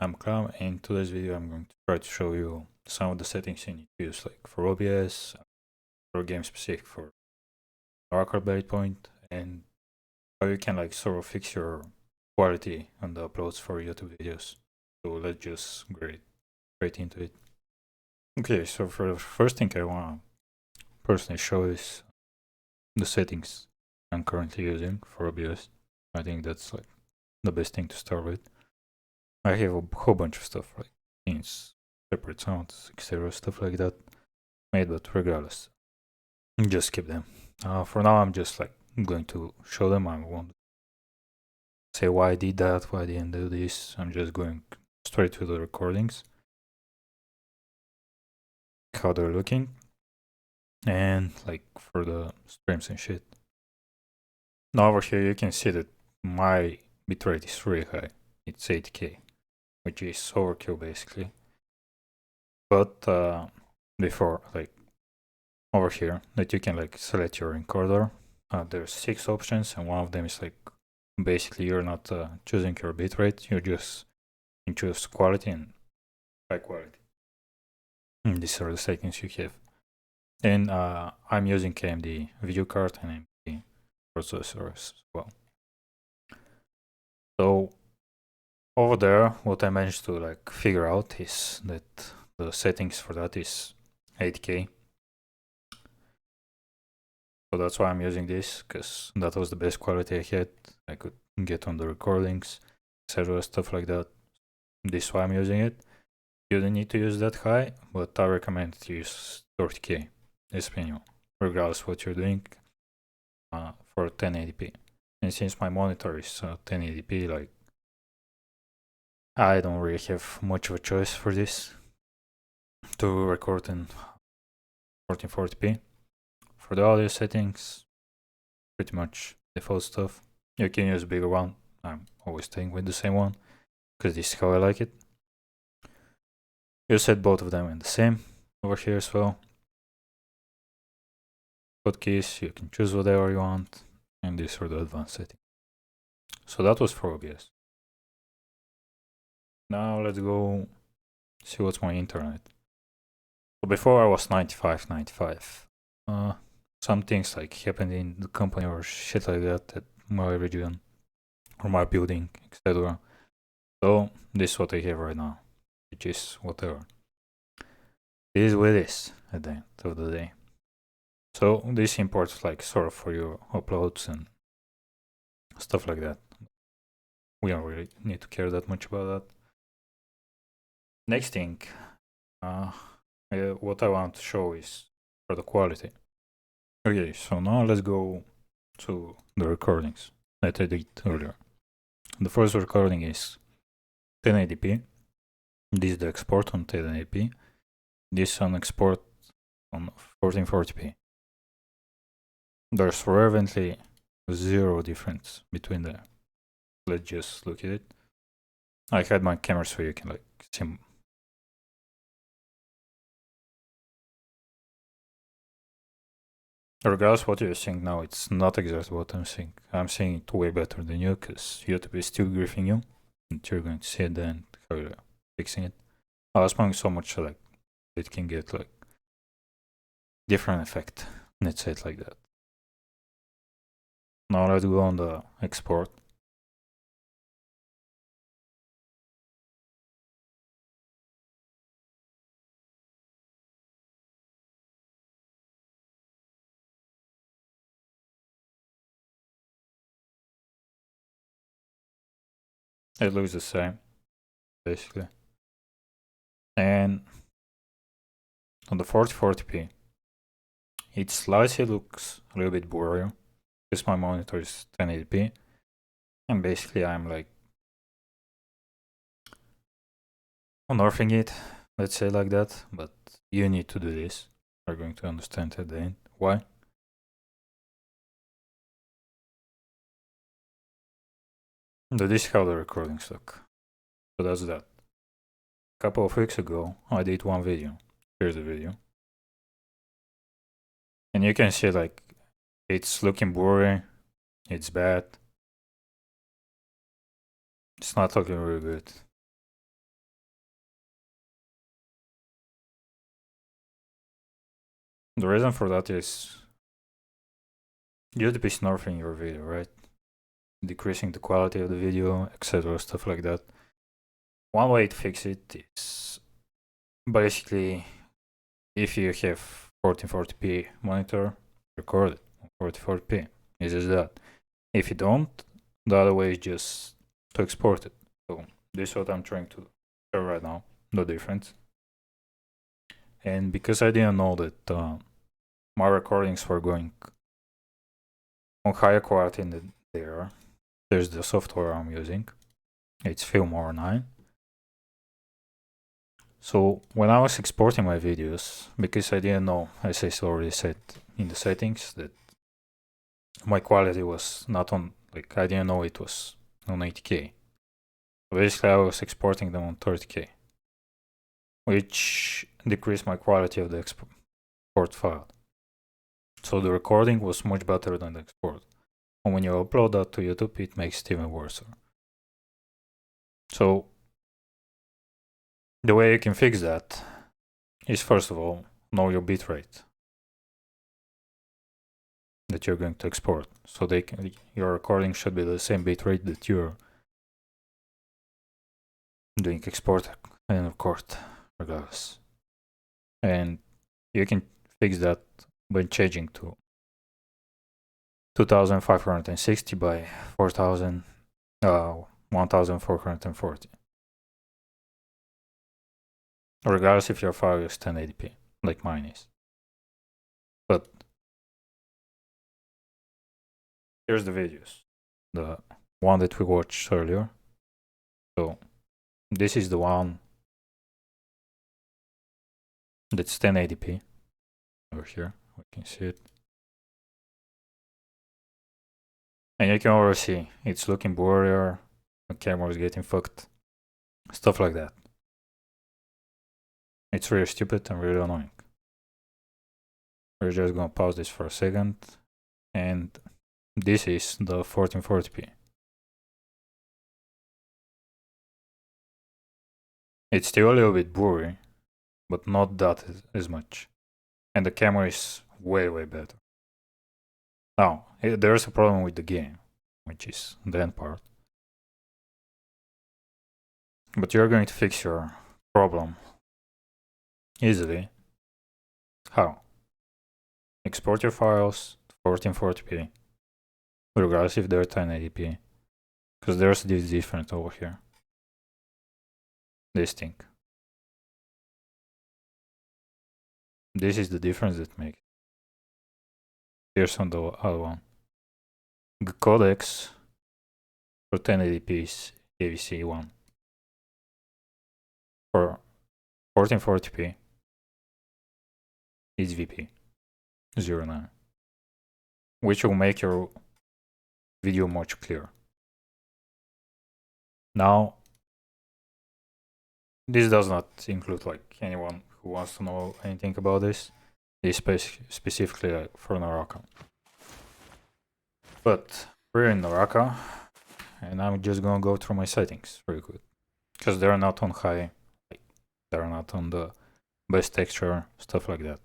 I'm Clam, and in today's video I'm going to try to show you some of the settings you need to use, like for OBS, for game specific for Naraka Bladepoint, and how you can like sort of fix your quality on the uploads for YouTube videos. So let's just get straight into it. Okay, so for the first thing I want to personally show is the settings I'm currently using for OBS. I think that's like the best thing to start with. I have a whole bunch of stuff like scenes, separate sounds, etc. stuff like that made, but regardless, just keep them. For now, I'm just like going to show them. I won't say why I did that, why I didn't do this. I'm just going straight to the recordings, how they're looking, and like for the streams and shit. Now over here, you can see that my bitrate is really high. It's 8K, which is overkill basically. But before, like over here, that you can like select your encoder. There's 6 options, and one of them is like basically you're not choosing your bitrate, you just choose quality and high quality. And these are the settings you have. And I'm using AMD video card and AMD processors as well. So over there, what I managed to like figure out is that the settings for that is 8K. So that's why I'm using this, because that was the best quality I had. I could get on the recordings, etc. stuff like that. This is why I'm using it. You don't need to use that high, but I recommend to use 30K. It's minimum, regardless what you're doing, for 1080p. And since my monitor is 1080p, like I don't really have much of a choice for this to record in 1440p. For the audio settings, pretty much default stuff. You can use a bigger one. I'm always staying with the same one because this is how I like it. You set both of them in the same over here as well. Hotkeys, you can choose whatever you want, and these are the advanced settings. So that was for OBS. Now let's go see what's my internet. So before I was 95. Some things like happened in the company or shit like that at my region or my building, etc. So this is what I have right now, which is whatever. This is what it is at the end of the day. So this imports like sort of for your uploads and stuff like that. We don't really need to care that much about that. Next thing, what I want to show is for the quality. Okay, so now let's go to the recordings that I did earlier. The first recording is 1080p. This is the export on 1080p. This is an export on 1440p. There's relevantly zero difference between them. Let's just look at it. I had my camera so you can like see. Regardless what you're seeing now, it's not exactly what I'm seeing. I'm seeing it way better than you because YouTube is still griefing you. And you're going to see it then how you're fixing it. I was playing so much like it can get like different effect. Let's say it like that. Now let's go on the export. It looks the same, basically. And on the 4040p, it slightly looks a little bit blurry because my monitor is 1080p. And basically I'm like unearthing it, let's say like that, but you need to do this. You're going to understand at the end why. This is how the recordings look. So that's that. A couple of weeks ago, I did one video. Here's the video. And you can see like it's looking blurry, it's bad. It's not looking really good. The reason for that is YouTube is nerfing your video, right? Decreasing the quality of the video, etc., stuff like that. One way to fix it is basically if you have 1440p monitor, record it on 1440p. It's just that. If you don't, the other way is just to export it. So this is what I'm trying to show right now, the difference. And because I didn't know that my recordings were going on higher quality than they are, there's the software I'm using. It's Filmora 9. So when I was exporting my videos, because I didn't know, as I already said in the settings, that my quality was not on, like I didn't know it was on 80k. Basically I was exporting them on 30k, which decreased my quality of the export file. So the recording was much better than the export. And when you upload that to YouTube, it makes it even worse. So the way you can fix that is, first of all, know your bitrate that you're going to export. So your recording should be the same bitrate that you're doing export and record, regardless. And you can fix that by changing to 2560 by 1440. Regardless if your file is 1080p, like mine is. But here's the videos, the one that we watched earlier. So this is the one that's 1080p over here. We can see it. And you can already see it's looking blurrier, the camera is getting fucked, stuff like that. It's really stupid and really annoying. We're just gonna pause this for a second, and this is the 1440p. It's still a little bit blurry, but not that as much. And the camera is way better. Now, there's a problem with the game, which is the end part. But you're going to fix your problem easily. How? Export your files to 1440p, regardless if they're 1080p, because there's this difference over here. This thing. This is the difference that makes. Here's on the other one. The codecs for 1080p is AVC1. For 1440p, it's VP09, which will make your video much clearer. Now, this does not include like anyone who wants to know anything about this. This is specifically for Naraka. But we're in Naraka, and I'm just gonna go through my settings really quick, because they're not on high, like, they're not on the best texture, stuff like that.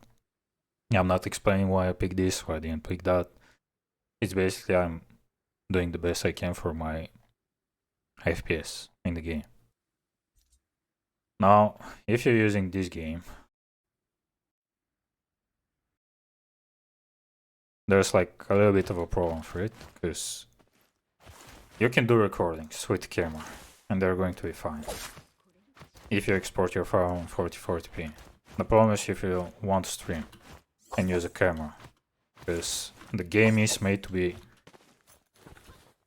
I'm not explaining why I picked this, why I didn't pick that. It's basically I'm doing the best I can for my FPS in the game. Now, if you're using this game, there's like a little bit of a problem for it, because you can do recordings with the camera, and they're going to be fine if you export your file on 4040p. The problem is if you want to stream and use a camera, because the game is made to be.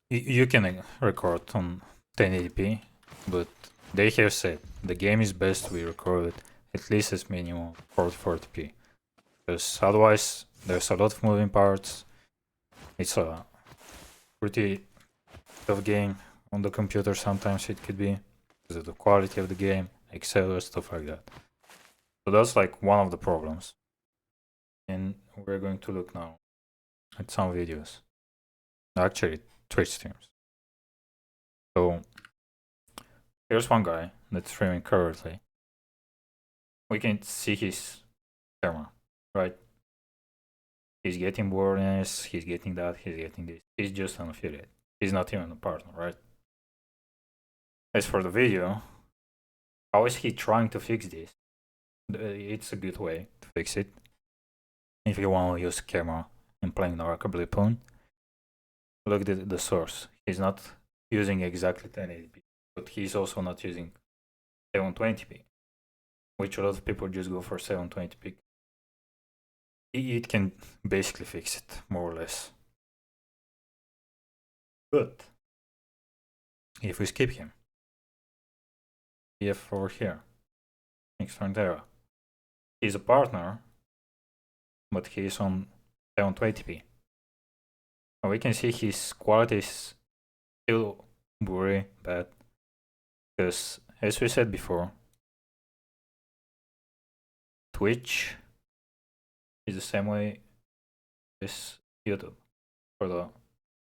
You can record on 1080p, but they have said the game is best to be recorded at least as minimum 4040p, because otherwise there's a lot of moving parts. It's a pretty tough game on the computer. Sometimes it could be because of the quality of the game, etc., stuff like that. So that's like one of the problems. And we're going to look now at some videos, actually Twitch streams. So here's one guy that's streaming currently. We can see his camera, right? He's getting blurriness, he's getting that, he's getting this. He's just an affiliate. He's not even a partner, right? As for the video, how is he trying to fix this? It's a good way to fix it. If you want to use a camera and playing Naraka Bladepoint, look at the source. He's not using exactly 1080p, but he's also not using 720p, which a lot of people just go for 720p. It can basically fix it, more or less. But if we skip him, we have over here, Naraka. He's a partner, but he's on 720p. And we can see his quality is still blurry, bad, because as we said before, Twitch is the same way as YouTube for the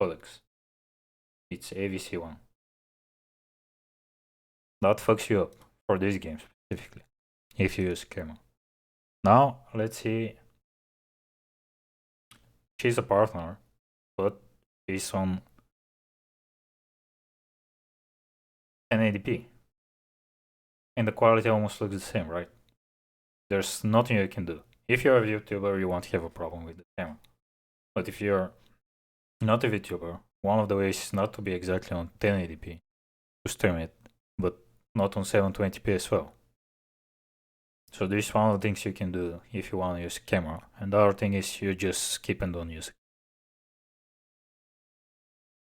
codecs. It's AVC1. That fucks you up for this game specifically, if you use camera. Now, let's see. She's a partner, but she's on 1080p. And the quality almost looks the same, right? There's nothing you can do. If you're a VTuber, you won't have a problem with the camera. But if you're not a VTuber, one of the ways is not to be exactly on 1080p to stream it, but not on 720p as well. So this is one of the things you can do if you want to use a camera. And the other thing is you just skip and don't use it.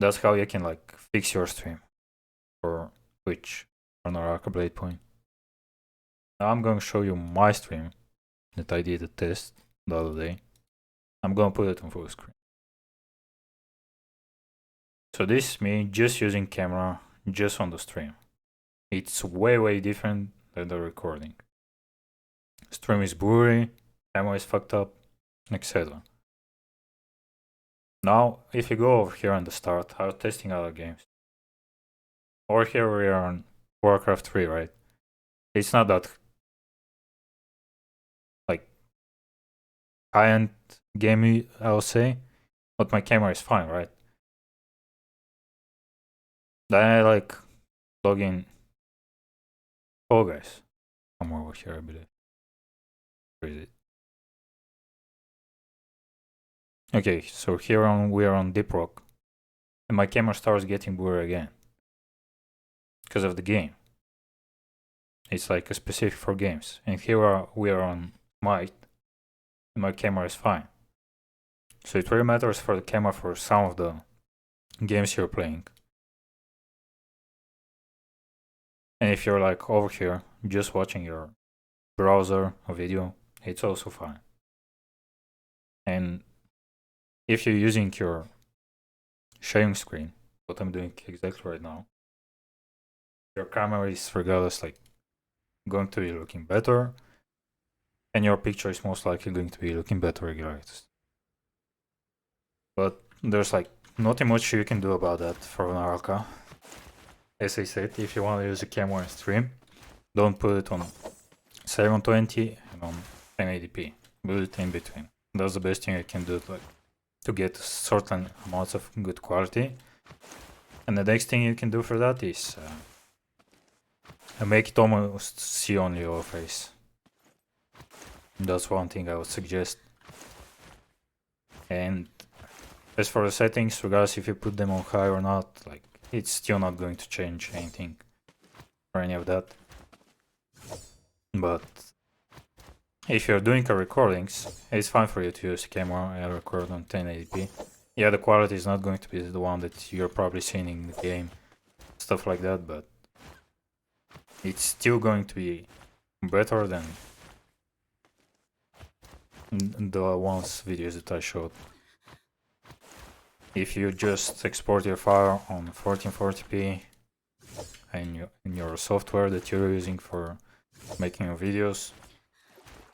That's how you can like fix your stream for Twitch or Naraka Bladepoint. Now I'm going to show you my stream that I did a test the other day. I'm going to put it on full screen. So this is me just using camera just on the stream. It's way different than the recording. Stream is blurry, camera is fucked up, etc. Now, if you go over here on the start, I was testing other games. Over here we are on Warcraft 3, right? It's not that like high-end game, I'll say, but my camera is fine, right? Then I like log in. Oh guys, somewhere over here I believe. Where is it? Okay, so here we are on Deep Rock, and my camera starts getting blurry again because of the game. It's like a specific for games, and here we are on Might, and my camera is fine. So it really matters for the camera for some of the games you're playing. And if you're like over here just watching your browser or video, it's also fine. And if you're using your sharing screen, what I'm doing exactly right now, your camera is regardless like going to be looking better, and your picture is most likely going to be looking better regardless. But there's like nothing much you can do about that for Naraka. As I said, if you want to use a camera and stream, don't put it on 720 and on 1080p. Put it in between. That's the best thing you can do to get certain amounts of good quality. And the next thing you can do for that is make it almost see only your face. That's one thing I would suggest. And as for the settings, regardless if you put them on high or not, like it's still not going to change anything or any of that. But if you're doing a recordings, it's fine for you to use a camera and record on 1080p. Yeah, the quality is not going to be the one that you're probably seeing in the game, stuff like that, but it's still going to be better than the videos that I showed. If you just export your file on 1440p in your software that you're using for making your videos,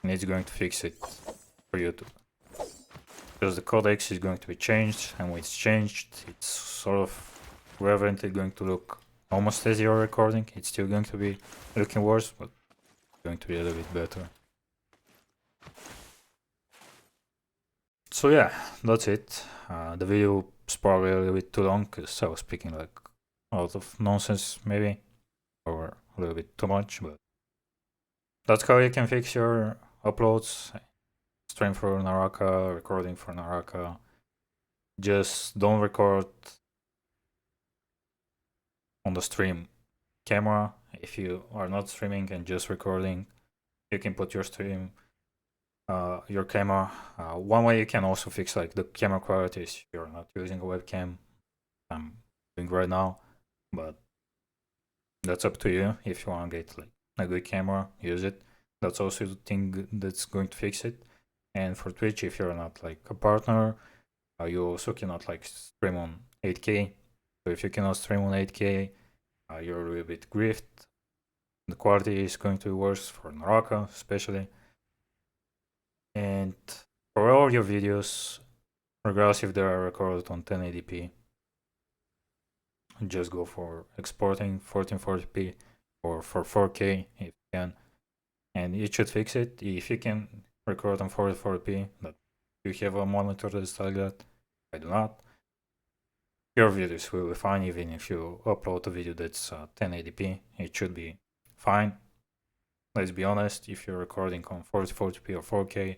and it's going to fix it for YouTube. Because the codecs is going to be changed, and when it's changed, it's sort of relevant. It's going to look almost as you're recording. It's still going to be looking worse, but it's going to be a little bit better. So yeah, that's it. The video is probably a little bit too long because I was speaking like a lot of nonsense maybe, or a little bit too much, but that's how you can fix your uploads, stream for Naraka, recording for Naraka. Just don't record on the stream camera. If you are not streaming and just recording, you can put your stream, your camera. One way you can also fix like the camera quality is you're not using a webcam. I'm doing right now, but that's up to you. If you want to get like a good camera, use it. That's also the thing that's going to fix it. And for Twitch, if you're not like a partner, you also cannot like stream on 8K. So if you cannot stream on 8K, you're a little bit griefed. The quality is going to be worse for Naraka, especially. And for all your videos, regardless if they are recorded on 1080p, just go for exporting 1440p or for 4K if you can, and it should fix it. If you can record on 1440p, but you have a monitor that's like that, I do not. Your videos will be fine even if you upload a video that's 1080p. It should be fine. Let's be honest, if you're recording on 1440p or 4K,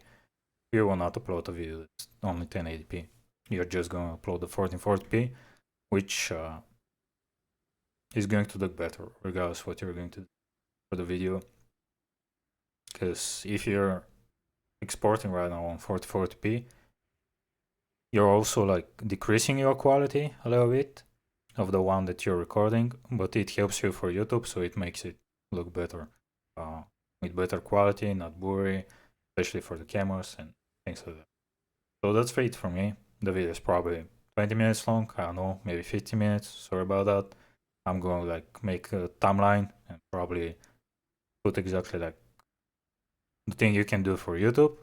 you will not upload a video that's only 1080p. You're just going to upload the 1440p, which is going to look better regardless what you're going to do for the video. Because if you're exporting right now on 1440p, you're also like decreasing your quality a little bit of the one that you're recording, but it helps you for YouTube, so it makes it look better with better quality, not blurry, especially for the cameras and things like that. So that's it for me. The video is probably 20 minutes long, I don't know, maybe 50 minutes, sorry about that. I'm going to like make a timeline and probably put exactly like the thing you can do for YouTube,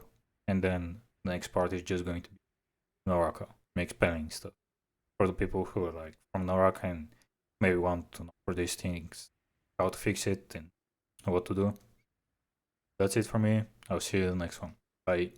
and then the next part is just going to be Naraka, make spelling stuff for the people who are like from Naraka and maybe want to know for these things, how to fix it and what to do. That's it for me. I'll see you in the next one. Bye.